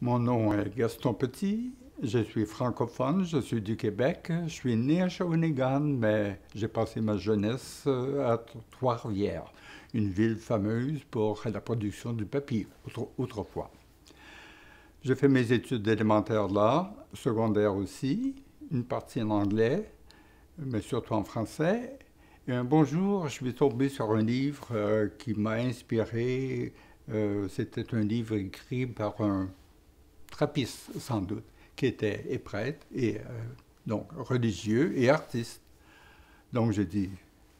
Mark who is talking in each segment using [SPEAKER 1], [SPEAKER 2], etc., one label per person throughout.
[SPEAKER 1] Mon nom est Gaston Petit, je suis francophone, je suis du Québec. Je suis né à Shawinigan, mais j'ai passé ma jeunesse à Trois-Rivières, une ville fameuse pour la production du papier autrefois. J'ai fait mes études élémentaires là, secondaires aussi, une partie en anglais, mais surtout en français. Et un bon jour, je suis tombé sur un livre qui m'a inspiré. C'était un livre écrit par un trappiste, sans doute, qui était et prêtre, et donc religieux et artiste. Donc j'ai dit,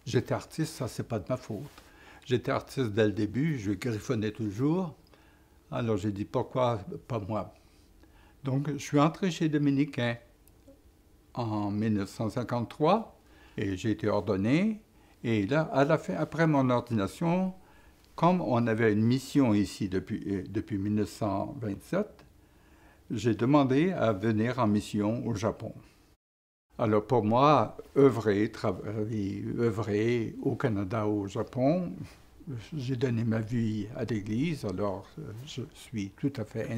[SPEAKER 1] j'étais artiste, ça c'est pas de ma faute. J'étais artiste dès le début, je griffonnais toujours. Alors j'ai dit, pourquoi pas moi? Donc je suis entré chez Dominicain en 1953 et j'ai été ordonné. Et là, à la fin, après mon ordination, comme on avait une mission ici depuis 1927, j'ai demandé à venir en mission au Japon. Alors pour moi, œuvrer au Canada, au Japon, j'ai donné ma vie à l'Église, alors je suis tout à fait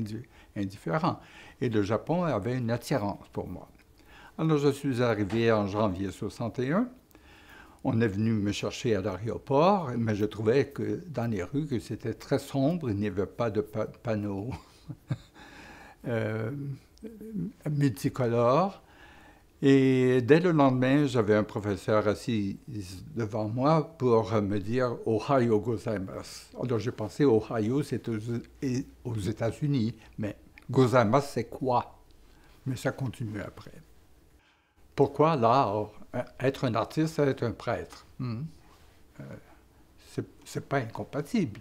[SPEAKER 1] indifférent. Et le Japon avait une attirance pour moi. Alors je suis arrivé en janvier 61. On est venu me chercher à l'aéroport, mais je trouvais que dans les rues que c'était très sombre, il n'y avait pas de panneaux multicolores. Et dès le lendemain, j'avais un professeur assis devant moi pour me dire Ohayo gozaimasu. Alors j'ai pensé Ohio, c'est aux États-Unis, mais gozaimasu, c'est quoi? Mais ça continue après. Pourquoi l'art? Être un artiste, c'est être un prêtre. C'est pas incompatible.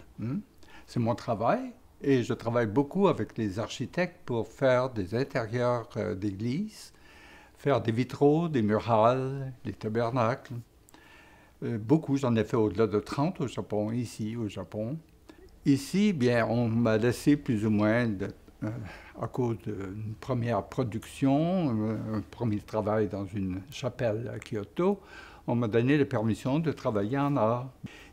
[SPEAKER 1] C'est mon travail et je travaille beaucoup avec les architectes pour faire des intérieurs d'églises, faire des vitraux, des murales, des tabernacles. Beaucoup, j'en ai fait au-delà de 30 au Japon, ici au Japon. Ici, bien, on m'a laissé plus ou moins, à cause d'une première production, un premier travail dans une chapelle à Kyoto, on m'a donné la permission de travailler en art.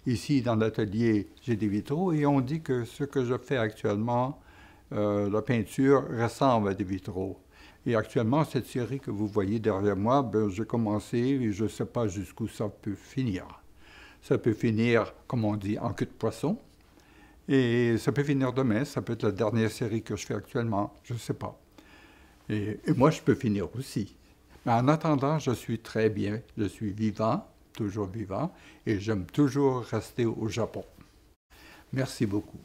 [SPEAKER 1] Ici, dans l'atelier, j'ai des vitraux et on dit que ce que je fais actuellement, la peinture, ressemble à des vitraux. Et actuellement, cette série que vous voyez derrière moi, ben, j'ai commencé et je ne sais pas jusqu'où ça peut finir. Ça peut finir, comme on dit, en queue de poisson. Et ça peut finir demain, ça peut être la dernière série que je fais actuellement, je ne sais pas. Et moi, je peux finir aussi. Mais en attendant, je suis très bien, je suis vivant, toujours vivant, et j'aime toujours rester au Japon. Merci beaucoup.